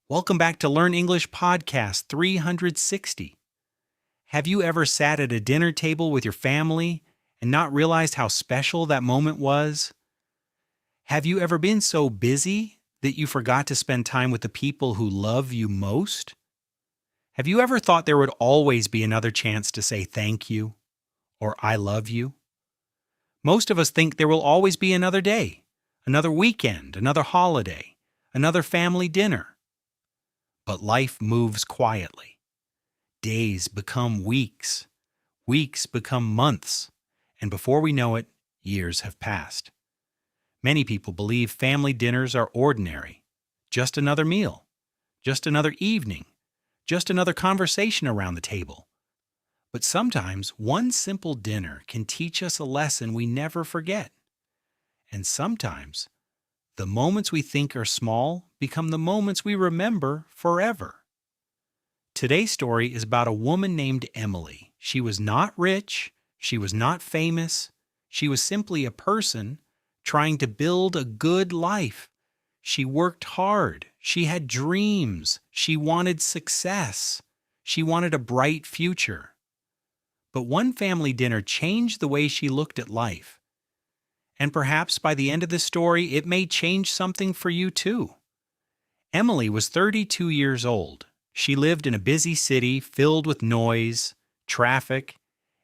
Welcome back to Learn English Podcast 360. Have you ever sat at a dinner table with your family and not realized how special that moment was? Have you ever been so busy that you forgot to spend time with the people who love you most? Have you ever thought there would always be another chance to say thank you or I love you? Most of us think there will always be another day, another weekend, another holiday, another family dinner. But life moves quietly. Days become weeks, weeks become months, and before we know it, years have passed. Many people believe family dinners are ordinary, just another meal, just another evening, just another conversation around the table. But sometimes one simple dinner can teach us a lesson we never forget. And sometimes the moments we think are small become the moments we remember forever. Today's story is about a woman named Emily. She was not rich, she was not famous, she was simply a person trying to build a good life. She worked hard, she had dreams, she wanted success, she wanted a bright future. But one family dinner changed the way she looked at life. And perhaps by the end of the story, it may change something for you too. Emily was 32 years old. She lived in a busy city filled with noise, traffic,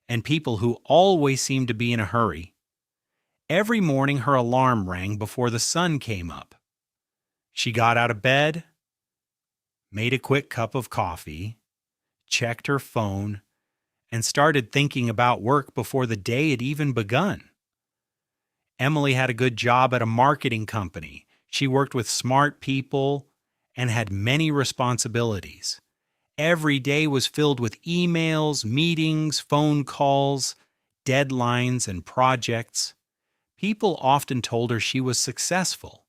and people who always seemed to be in a hurry. Every morning her alarm rang before the sun came up. She got out of bed, made a quick cup of coffee, checked her phone, and started thinking about work before the day had even begun. Emily had a good job at a marketing company. She worked with smart people and had many responsibilities. Every day was filled with emails, meetings, phone calls, deadlines, and projects. People often told her she was successful.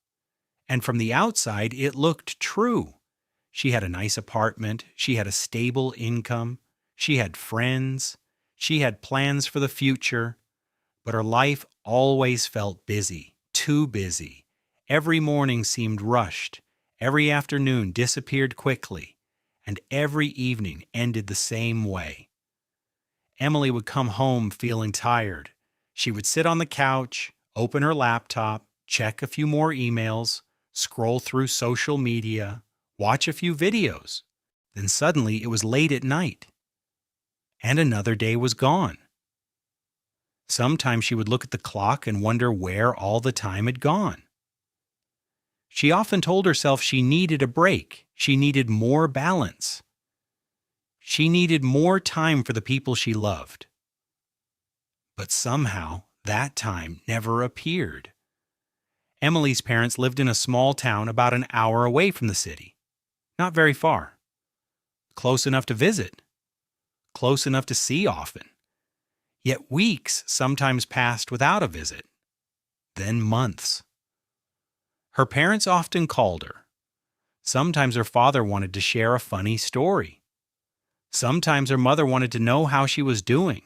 And from the outside, it looked true. She had a nice apartment. She had a stable income. She had friends. She had plans for the future. But her life always felt busy, too busy. Every morning seemed rushed, every afternoon disappeared quickly, and every evening ended the same way. Emily would come home feeling tired. She would sit on the couch, open her laptop, check a few more emails, scroll through social media, watch a few videos. Then suddenly it was late at night, and another day was gone. Sometimes she would look at the clock and wonder where all the time had gone. She often told herself she needed a break. She needed more balance. She needed more time for the people she loved. But somehow that time never appeared. Emily's parents lived in a small town about an hour away from the city. Not very far. Close enough to visit. Close enough to see often. Yet weeks sometimes passed without a visit, then months. Her parents often called her. Sometimes her father wanted to share a funny story. Sometimes her mother wanted to know how she was doing.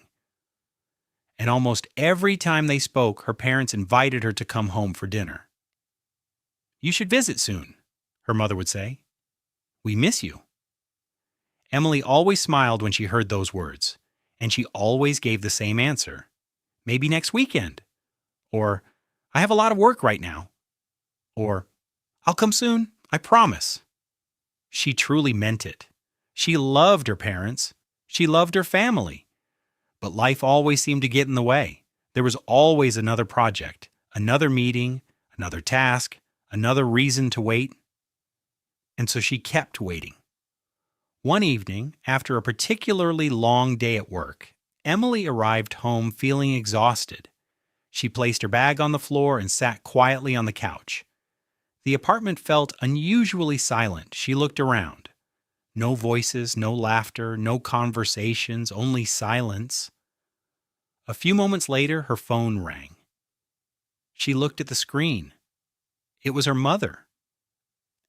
And almost every time they spoke, her parents invited her to come home for dinner. "You should visit soon," her mother would say. "We miss you." Emily always smiled when she heard those words. And she always gave the same answer. "Maybe next weekend." Or, "I have a lot of work right now." Or, "I'll come soon, I promise." She truly meant it. She loved her parents. She loved her family. But life always seemed to get in the way. There was always another project, another meeting, another task, another reason to wait. And so she kept waiting. One evening, after a particularly long day at work, Emily arrived home feeling exhausted. She placed her bag on the floor and sat quietly on the couch. The apartment felt unusually silent. She looked around. No voices, no laughter, no conversations, only silence. A few moments later, her phone rang. She looked at the screen. It was her mother.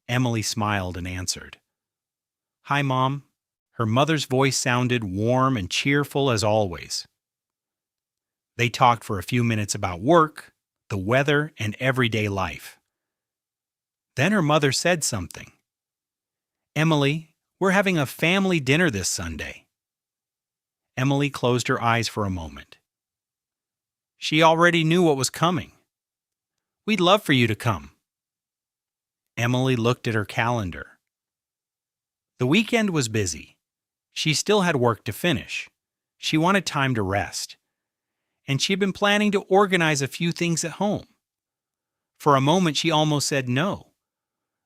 Emily smiled and answered. "Hi, Mom." Her mother's voice sounded warm and cheerful as always. They talked for a few minutes about work, the weather, and everyday life. Then her mother said something. Emily, we're having a family dinner this Sunday. Emily closed her eyes for a moment. She already knew what was coming. We'd love for you to come. Emily looked at her calendar. The weekend was busy. She still had work to finish. She wanted time to rest. And she had been planning to organize a few things at home. For a moment, she almost said no.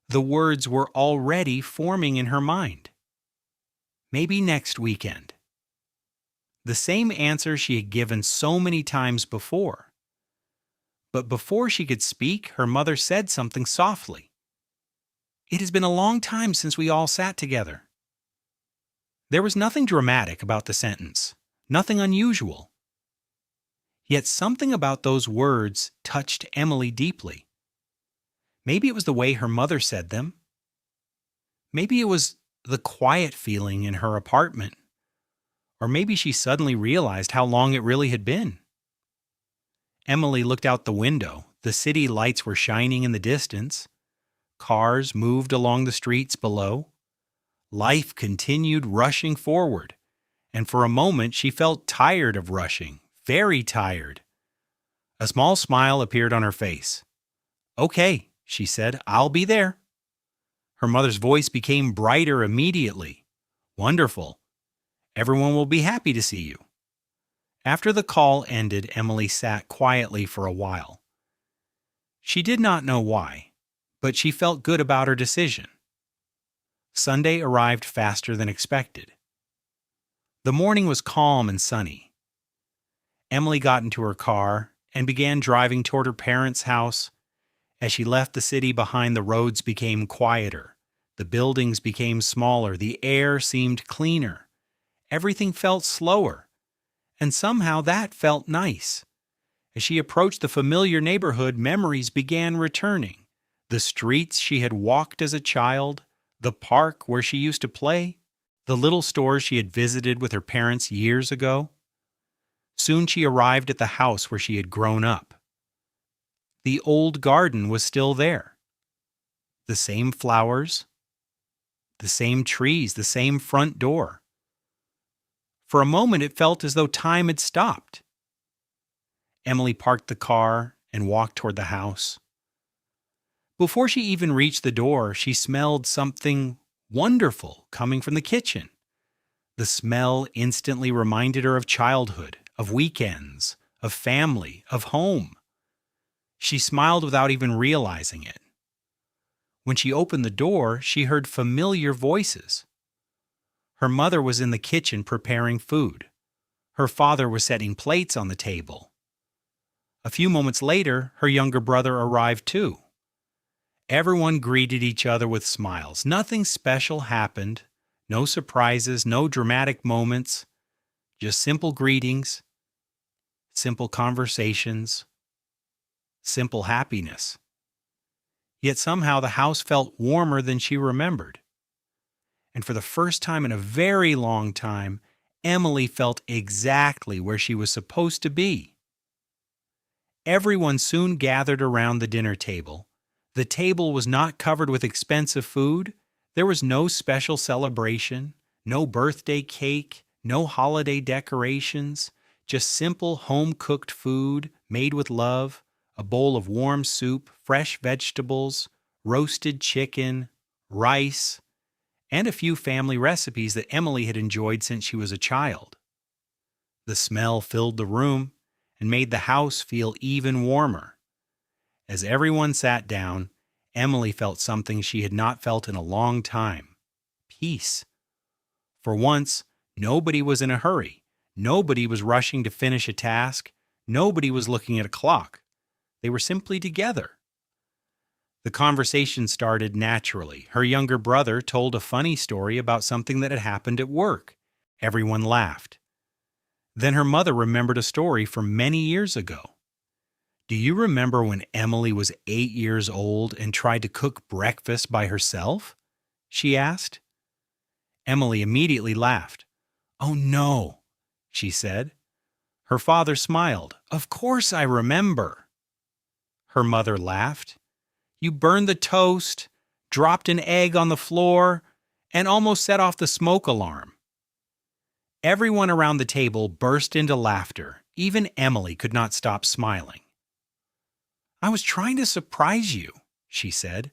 The words were already forming in her mind. Maybe next weekend. The same answer she had given so many times before. But before she could speak, her mother said something softly. It has been a long time since we all sat together. There was nothing dramatic about the sentence, nothing unusual. Yet something about those words touched Emily deeply. Maybe it was the way her mother said them. Maybe it was the quiet feeling in her apartment. Or maybe she suddenly realized how long it really had been. Emily looked out the window. The city lights were shining in the distance. Cars moved along the streets below. Life continued rushing forward, and for a moment she felt tired of rushing, very tired. A small smile appeared on her face. "Okay," she said, "I'll be there." Her mother's voice became brighter immediately. "Wonderful. Everyone will be happy to see you." After the call ended, Emily sat quietly for a while. She did not know why, but she felt good about her decision. Sunday arrived faster than expected. The morning was calm and sunny. Emily got into her car and began driving toward her parents' house. As she left the city behind, the roads became quieter. The buildings became smaller. The air seemed cleaner. Everything felt slower. And somehow that felt nice. As she approached the familiar neighborhood, memories began returning. The streets she had walked as a child, the park where she used to play, the little stores she had visited with her parents years ago. Soon she arrived at the house where she had grown up. The old garden was still there. The same flowers, the same trees, the same front door. For a moment it felt as though time had stopped. Emily parked the car and walked toward the house. Before she even reached the door, she smelled something wonderful coming from the kitchen. The smell instantly reminded her of childhood, of weekends, of family, of home. She smiled without even realizing it. When she opened the door, she heard familiar voices. Her mother was in the kitchen preparing food. Her father was setting plates on the table. A few moments later, her younger brother arrived too. Everyone greeted each other with smiles. Nothing special happened. No surprises, no dramatic moments. Just simple greetings, simple conversations, simple happiness. Yet somehow the house felt warmer than she remembered. And for the first time in a very long time, Emily felt exactly where she was supposed to be. Everyone soon gathered around the dinner table. The table was not covered with expensive food. There was no special celebration, no birthday cake, no holiday decorations, just simple home-cooked food made with love, a bowl of warm soup, fresh vegetables, roasted chicken, rice, and a few family recipes that Emily had enjoyed since she was a child. The smell filled the room and made the house feel even warmer. As everyone sat down, Emily felt something she had not felt in a long time: peace. For once, nobody was in a hurry. Nobody was rushing to finish a task. Nobody was looking at a clock. They were simply together. The conversation started naturally. Her younger brother told a funny story about something that had happened at work. Everyone laughed. Then her mother remembered a story from many years ago. "Do you remember when Emily was 8 years old and tried to cook breakfast by herself?" she asked. Emily immediately laughed. "Oh no," she said. Her father smiled. "Of course I remember." Her mother laughed. "You burned the toast, dropped an egg on the floor, and almost set off the smoke alarm. Everyone around the table burst into laughter. Even Emily could not stop smiling. "I was trying to surprise you," she said.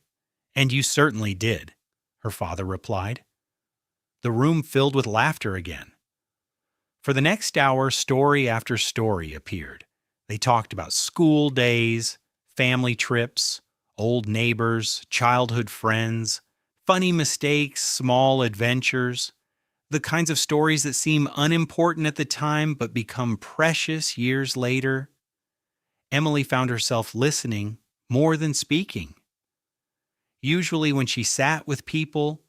"And you certainly did," her father replied. The room filled with laughter again. For the next hour, story after story appeared. They talked about school days, family trips, old neighbors, childhood friends, funny mistakes, small adventures, the kinds of stories that seem unimportant at the time but become precious years later. Emily found herself listening more than speaking. Usually, when she sat with people,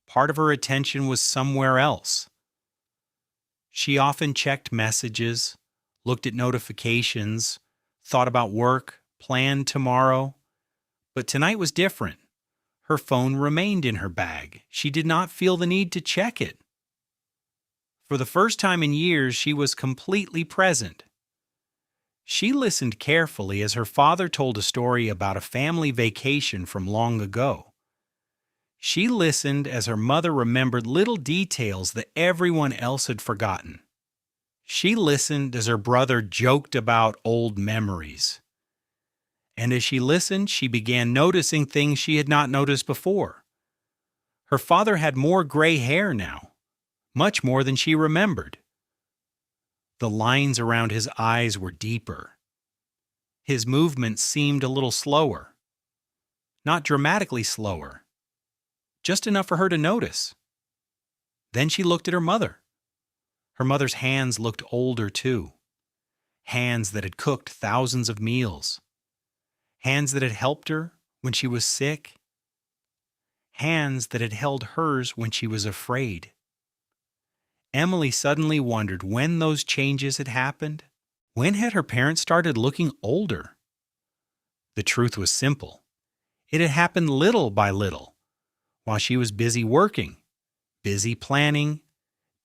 part of her attention was somewhere else. She often checked messages, looked at notifications, thought about work, planned tomorrow. But tonight was different. Her phone remained in her bag. She did not feel the need to check it. For the first time in years, she was completely present. She listened carefully as her father told a story about a family vacation from long ago. She listened as her mother remembered little details that everyone else had forgotten. She listened as her brother joked about old memories. And as she listened, she began noticing things she had not noticed before. Her father had more gray hair now, much more than she remembered. The lines around his eyes were deeper. His movements seemed a little slower. Not dramatically slower, just enough for her to notice. Then she looked at her mother. Her mother's hands looked older too. Hands that had cooked thousands of meals. Hands that had helped her when she was sick. Hands that had held hers when she was afraid. Emily suddenly wondered when those changes had happened. When had her parents started looking older? The truth was simple. It had happened little by little, while she was busy working, busy planning,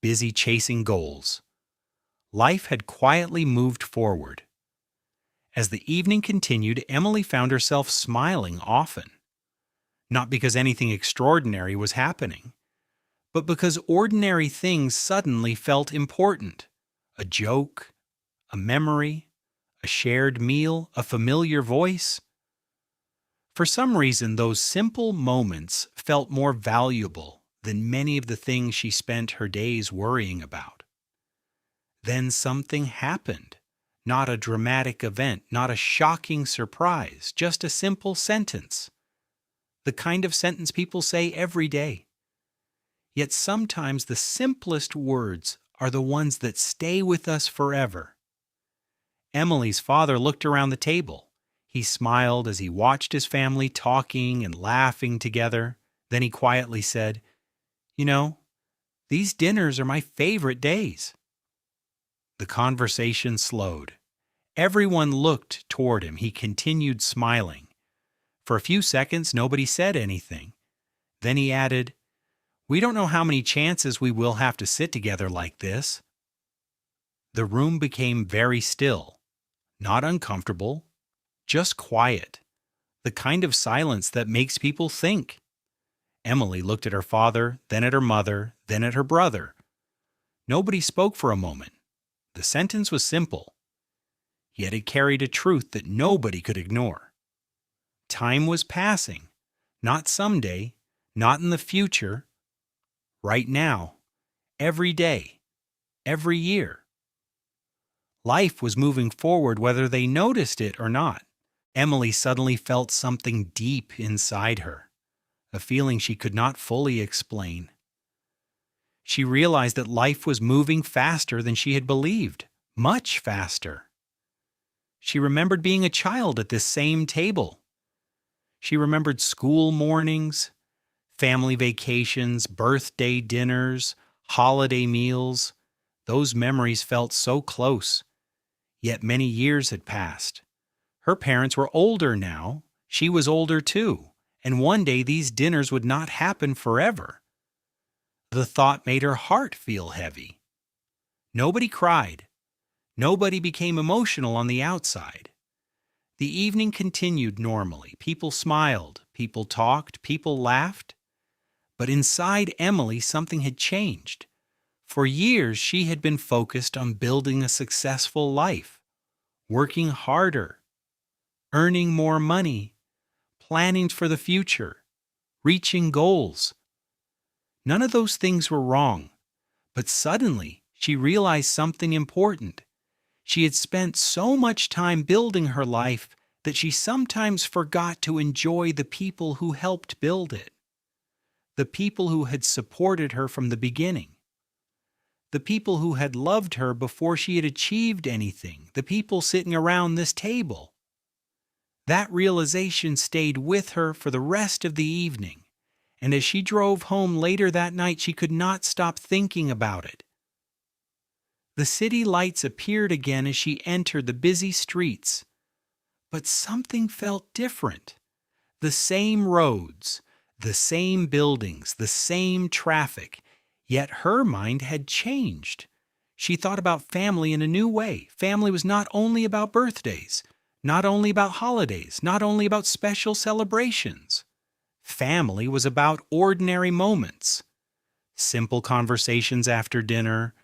busy chasing goals. Life had quietly moved forward. As the evening continued, Emily found herself smiling often. Not because anything extraordinary was happening, but because ordinary things suddenly felt important. A joke, a memory, a shared meal, a familiar voice. For some reason, those simple moments felt more valuable than many of the things she spent her days worrying about. Then something happened. Not a dramatic event, not a shocking surprise, just a simple sentence. The kind of sentence people say every day. Yet sometimes the simplest words are the ones that stay with us forever. Emily's father looked around the table. He smiled as he watched his family talking and laughing together. Then he quietly said, "You know, these dinners are my favorite days." The conversation slowed. Everyone looked toward him. He continued smiling. For a few seconds, nobody said anything. Then he added, "We don't know how many chances we will have to sit together like this." The room became very still, not uncomfortable, just quiet, the kind of silence that makes people think. Emily looked at her father, then at her mother, then at her brother. Nobody spoke for a moment. The sentence was simple, yet it carried a truth that nobody could ignore. Time was passing, not someday, not in the future, right now, every day, every year. Life was moving forward whether they noticed it or not. Emily suddenly felt something deep inside her, a feeling she could not fully explain. She realized that life was moving faster than she had believed, much faster. She remembered being a child at this same table. She remembered school mornings, family vacations, birthday dinners, holiday meals. Those memories felt so close. Yet many years had passed. Her parents were older now. She was older too. And one day these dinners would not happen forever. The thought made her heart feel heavy. Nobody cried. Nobody became emotional on the outside. The evening continued normally. People smiled, people talked, people laughed. But inside Emily, something had changed. For years, she had been focused on building a successful life, working harder, earning more money, planning for the future, reaching goals. None of those things were wrong, but suddenly she realized something important. She had spent so much time building her life that she sometimes forgot to enjoy the people who helped build it, the people who had supported her from the beginning, the people who had loved her before she had achieved anything, the people sitting around this table. That realization stayed with her for the rest of the evening, and as she drove home later that night, she could not stop thinking about it. The city lights appeared again as she entered the busy streets, but something felt different. The same roads, the same buildings, the same traffic, yet her mind had changed. She thought about family in a new way. Family was not only about birthdays, not only about holidays, not only about special celebrations. Family was about ordinary moments. Simple conversations after dinner,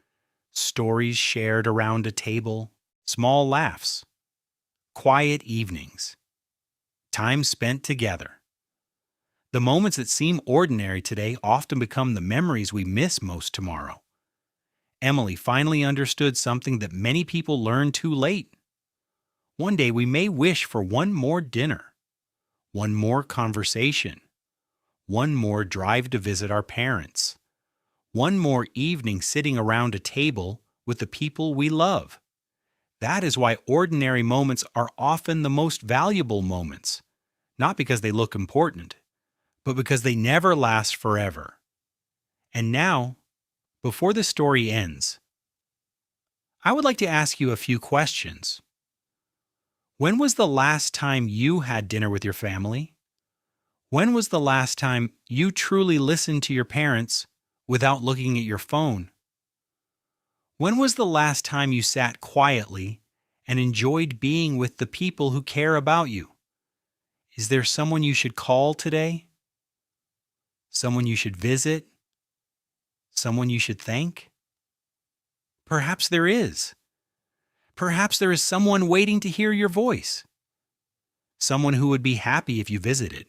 stories shared around a table, small laughs, quiet evenings, time spent together. The moments that seem ordinary today often become the memories we miss most tomorrow. Emily finally understood something that many people learn too late. One day we may wish for one more dinner, one more conversation, one more drive to visit our parents, one more evening sitting around a table with the people we love. That is why ordinary moments are often the most valuable moments, not because they look important, but because they never last forever. And now, before the story ends, I would like to ask you a few questions. When was the last time you had dinner with your family? When was the last time you truly listened to your parents without looking at your phone? When was the last time you sat quietly and enjoyed being with the people who care about you? Is there someone you should call today? Someone you should visit? Someone you should thank? Perhaps there is. Perhaps there is someone waiting to hear your voice. Someone who would be happy if you visited.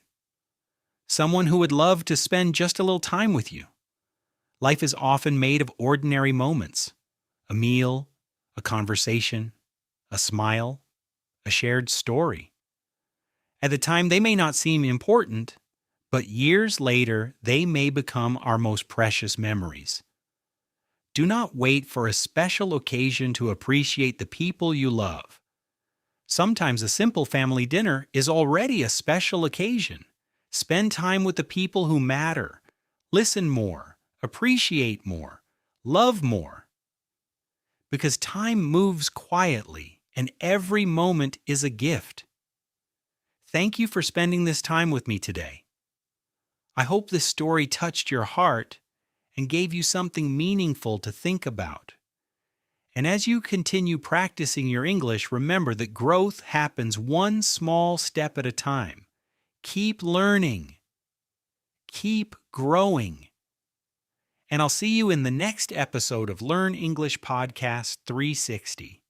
Someone who would love to spend just a little time with you. Life is often made of ordinary moments. A meal, a conversation, a smile, a shared story. At the time, they may not seem important, but years later, they may become our most precious memories. Do not wait for a special occasion to appreciate the people you love. Sometimes a simple family dinner is already a special occasion. Spend time with the people who matter. Listen more, appreciate more, love more. Because time moves quietly, and every moment is a gift. Thank you for spending this time with me today. I hope this story touched your heart and gave you something meaningful to think about. And as you continue practicing your English, remember that growth happens one small step at a time. Keep learning. Keep growing. And I'll see you in the next episode of Learn English Podcast 360.